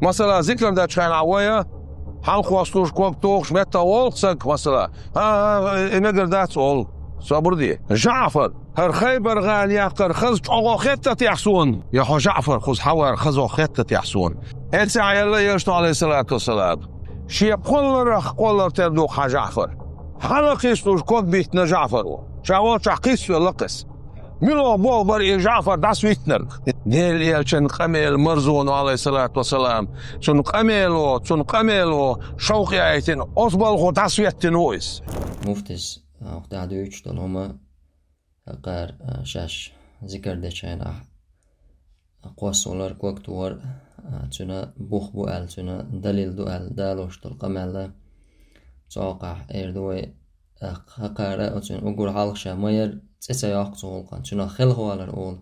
مثلا ذكر دا تشان عوية حال خواستوش كوك توخش متى والقسك مثلا نقدر دات أول صبر دي جعفر هر خيبر غال يقر خز أو خطة يحسون يا خو جعفر خز حوار خزو خطة يحسون إنسى يلا يشتو عليه الصلاة والسلام شي قول تبدو جعفر حلق يستوش كوك بيتنا جعفر شاوات شحقيس في اللقس منو بول بري جعفر داس ويتنر ديل يلشن قميل مرزون عليه الصلاة والسلام شن قميلو شوقي ايتين اصبل خو داس ويتنويس مفتس وقتها دويتش دول هما قار شاش ذكر دچين قوسولر كوكتور تنا بوخ بوال تنا دليل دوال دالوش دول قمال توقع ايردوي قار اتن اوغور حالخشا ماير تسياق صولقان تنا خلق والر اول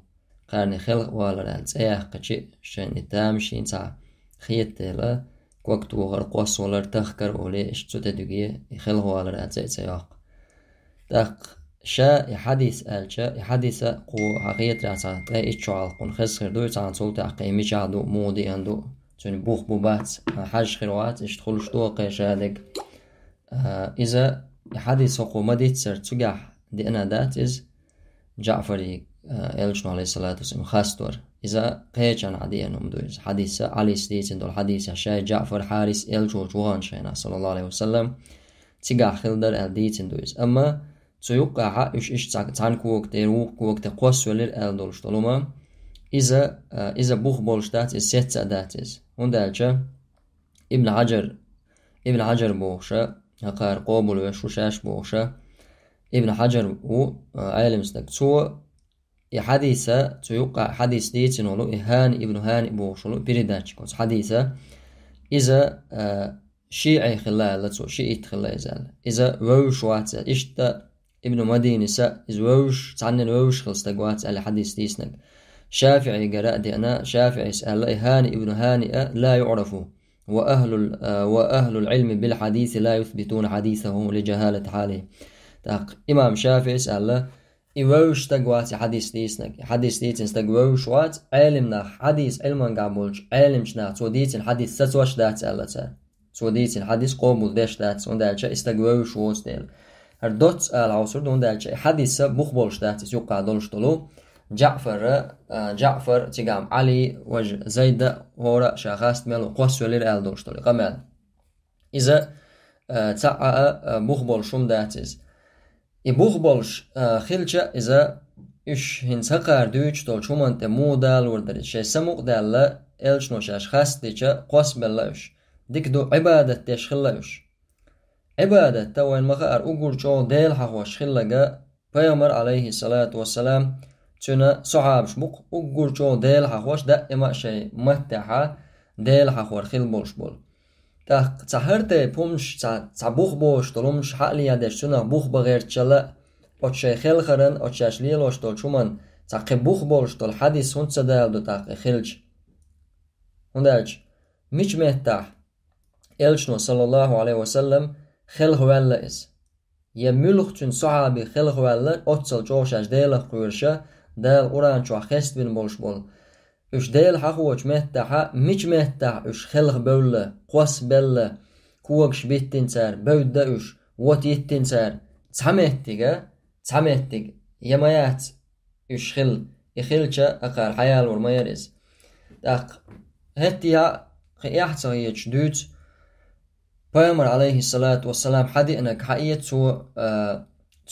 قارني خلق والر تسياق قشي شن تامشين تاع خيتلا كوكتور قوسولر تخكر اولي اشتو تدغي خلق والر تسياق دق شا يحدث الشا يحدث قو حقيقة راسا تلاقي إتشعال قن خسر دوي تعان صوت عقيمي جادو مودي عندو تون بوخ بوبات حاج خيروات اشتخل شتوى قيشادك إذا يحدث قو مديت سر تجح دي أنا دات إز جعفري إلشنو عليه الصلاة والسلام خاستور إذا قيشان عدي أنهم دويز حديث علي سديتين دول حديث شاي جعفر حارس إلشو جوان شينا صلى الله عليه وسلم تجح خلدر الديتين دويز أما سيوقع إيش تعن كوك تروق كوك تقوس ولر ألدولش طالما إذا بوخ بولشتات الست داتز وندالجا ابن حجر بوخشة هقار قابل وشوشاش بوخشة ابن حجر و عالم استك سو يحديثة سيوقع حديث ديتين ولو إهان ابن هاني بوخشلو بريداتش كونس حديثة إذا شيعي خلا لتسو شيعي خلا يزال إذا ووشوات إشتا ابن مدينة إذ ووش تعنن ووش خلصتقوات على حديث ديسنك شافعي قراء دي أنا شافعي سأل هاني ابن هانئة لا يعرف وأهل العلم بالحديث لا يثبتون حديثه لجهالة حاله إمام شافعي سأل ووش تقوات حديث ديسنك حديث ديتن استقوش وات علمنا حديث علما قابلش علمشنا توديتن حديث ستوش دات سألتا توديتن حديث قومو ديش دات وندالش استقوش ووز ديل هردوت العصر دون دالش حديث مخبرش دات يوقع دولش طلو جعفر تقام علي وج زيد هورا شاخاست ملو قوسو لير دولش طلو قمال إذا تعا مخبرشم داتز مخبرش خلشة إذا إش هنسقار دوش طول شومان تمو دال وردري شي سموق دال إلش نوشاش خاست ديشا قوس بلاش ديك دو عبادة ديش خلاش عبادة توين مخار أقول شو ديل حقوش خلقة بيامر عليه الصلاة والسلام تنا صحابش بق أقول شو ديل حقوش دائما شيء متحة ديل حقور خل بولش بول تحرتي بومش تعبوخ بوش طلومش حقلي يدش تنا بوخ بغير تشلا أتشي خل خرن أتشاش ليلوش طول شومن تعقبوخ بولش طول حديث هون تدال دو تعق خلج هندالج مش متح إلشنو صلى الله عليه وسلم خلق ولا إز يملخ تن صحابي خلق ولا أتصل جوشاش ديل قويرشة ديل أوران شو خست بين بولش بول إش ديل حقوش مهتحا مش مهتح إش خلق بولا قوس بلا كوكش بيتين سار بودا إش واتيتين سار تسمهتيغ يمايات إش خل يخلشة أقار حيال ورميرز داق هتيا يحتصغي يجدوت بيامر عليه الصلاة والسلام حدي انك حقيقة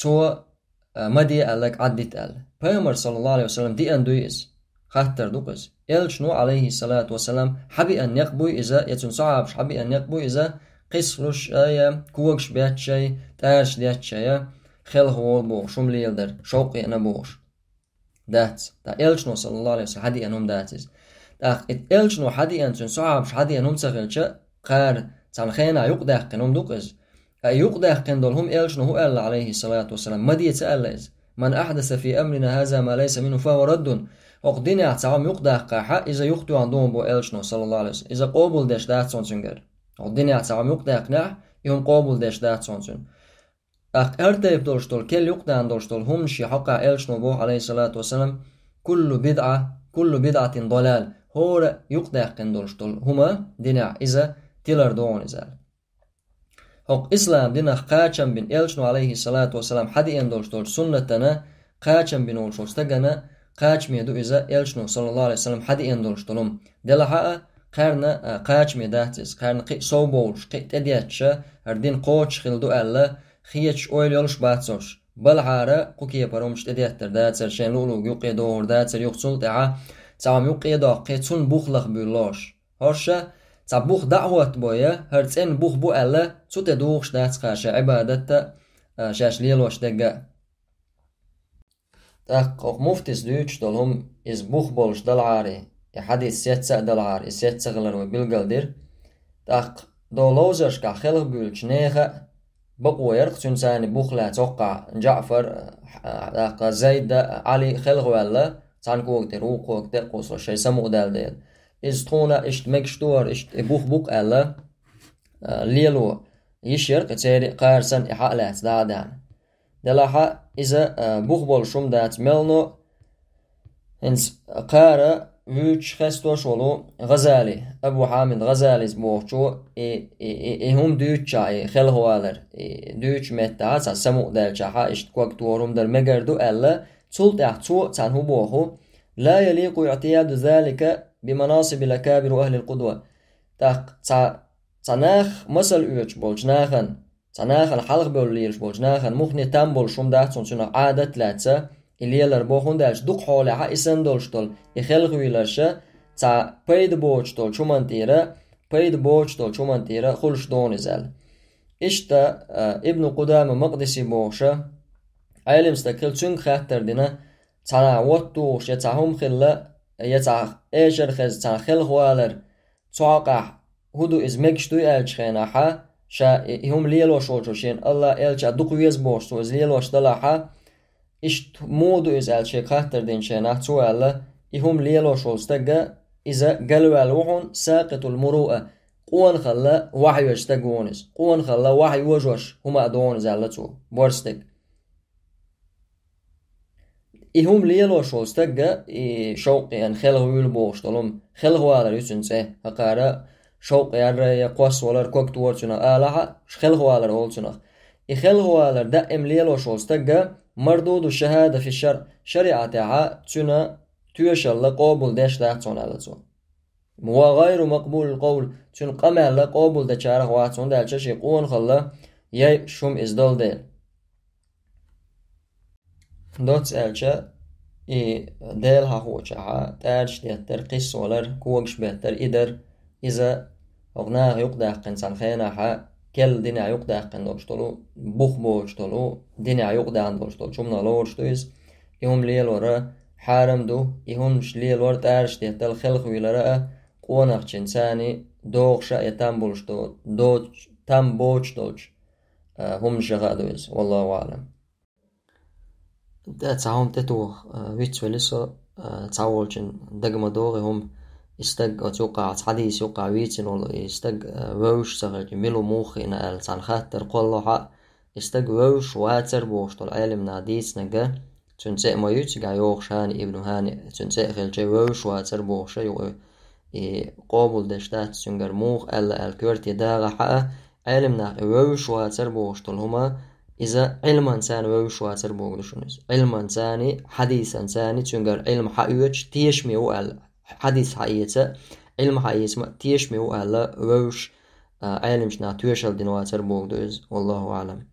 تو مدي قالك عدت قال بيامر صلى الله عليه وسلم دي اندويس خاطر دوقس شنو عليه الصلاة والسلام حبي ان يقبوي اذا يتن صعبش حبي ان يقبوي اذا قصرش ايا كوكش بيات شي تارش ديات شي خل هو بو شملي يلدر شوقي انا بوش دات دا شنو صلى الله عليه وسلم حدي انهم داتز دا شنو حدي ان تن صعبش حدي انهم سغلش قار تعلخينا يقدح قنوم دوقز يقدح قندولهم إلشنو هو قال عليه الصلاة والسلام ما دي تسألز من أحدث في أمرنا هذا ما ليس منه فهو رد وقديني اعتعام يقدح قاحا إذا يقتو عندهم بو إلشنو صلى الله عليه وسلم إذا قابل داش دات سونسنجر وقديني اعتعام يقدح قناح يهم قابل داش دات سونسن أرتيب دولشتول كل يقدح دولشتول هم شي حقا إلشنو بو عليه الصلاة والسلام كل بدعة ضلال هورا يقداقن دولشتول هما دينع إذا تلر دون إزال هوق إسلام دينع قاچم بن إلشنو عليه الصلاة والسلام حدي اندولشتول سنتنا قاچم بن أولشوستغنا قاچ ميدو إذا إلشنو صلى الله عليه وسلم حدي اندولشتولم دلحا قرنا قاچ ميداتز قرنا قي صوبولش قي تدياتش هردين قوچ خلدو ألا خيچ أويليولش باتسوش بالحارة قوكي بارومش تدياتر داتسر شين لولو يوقي دور داتسر يوقسول تعا تعام يوقي داقي تون بوخلخ بيولوش هرشا تا بوخ دعوت بويا هرتين بوخ بو ألا تو تدوخش داتس قاشا عبادتا شاش ليلوش دقا تاق مفتس دوش دولهم إز بوخ بولش دلعاري حديث سيتسا دلعاري سيتسا غلنو بالقلدر تاق دولوزرش كا خلق بيولش نيخا بقوا يرق تنساني بوخ لا توقع جعفر تاق زيد علي خلق ولا تانكوك دير وقوك دير قوصو شي سمو دال ديل إز تخونا إشت مكشتور إشت بوخ ألا ليلو يشيرق تيري قارسن إحالات دادان دلاحا إذا بوخ بولشوم دات ملنو إنس قارة ويش خستوش ولو غزالي أبو حامد غزالي زبوخشو هم دوتشا خلهوالر دوتش متى سمو دالشا إشت كوك تورم در مجردو ألا تولت أحتو تنهو بوخو لا يليق اعتياد ذلك بمناصب الأكابر وأهل القدوة تناخ مسل اوش بولجناخن تناخ الحلق بوليرش بولجناخن مخني تام بولشوم داتون سنة عادة لاتسا اللي يلر بوخون دالش دوق حولي حا إسان دولشتول يخلق ويلرشا تا بيد بوچتول چومن تيرا بيد بوچتول چومن تيرا خلش دون زال إشتا ابن قدام مقدسي بوخشا علم استقل چون خاطر دينا تنا وطوش يتاهم خلا يتاخ ايشر خز تنا خلق والر تعاقع هدو إز مكشتو إلچخينا حا شا هم ليلوش وشوشين الله إلچا دوق ويز بوشتو إز ليلوش دلاحا إشت مودو إز إلچي خاطر دين شينا تو ألا هم ليلوش وستقا إذا قلوا الوحون ساقط المروءة قوان خلا وحي وشتقونز قوان خلا وحي وجوش هما أدونز ألتو بورستق هم ليلوش وستقا شوقي أن خلغو يلبوشتلهم خلغو هذا يسنسه هقارا شوق يار قوس ولا كوكت ورتنا آلها خلغو على أولتنا خلغو على دائم ليلو شوستجا مردود الشهادة في الشرع شريعتها تنا تيشل قابل داش داتون على تو وغير مقبول القول تن قمع قابل دشارة واتون دالش شيء قون خلا يا شوم إزدال دل دوت ألشة دل هاوشها تارش ترقيس ولا كوجش بهتر إدر إذا أغناه يقداقن سنخينا حا كل دينا يقداقن دولشتولو بوخ بوشتولو دينا يقداقن دولشتولو شمنا لورشتويز إهم ليل ورا حارم دو إهم شليل ورا تارش تيهتل خلق ويلرا قوناق چنساني دوغشا يتام بولشتو دوش تام بوشتولش هم شغادويز والله أعلم دا تعاهم تتو ويتس ولسو تعاولشن دقم دوغي هم استق أتوقع حديث يوقع ويتن ولا استق ووش صغير ملو موخي نقل عن خاطر قلها استق ووش واتر بوش طول علم ناديس نجا تنسى ما يتجع يوخ هاني ابن هاني تنسى خلجي ووش واتر بوش قابل دشتات سنجر موخ ألا الكورتي داغ حقا علمنا ووش واتر بوش طول هما إذا علم إنسان ووش واتر بوش علم إنساني حديث إنساني تنجر علم حقيقة تيشمي وقال حديث حقيقة علم حقيقة تيشمي وقال ووش علمش ناتوشل دينواتر بوغدوز والله أعلم.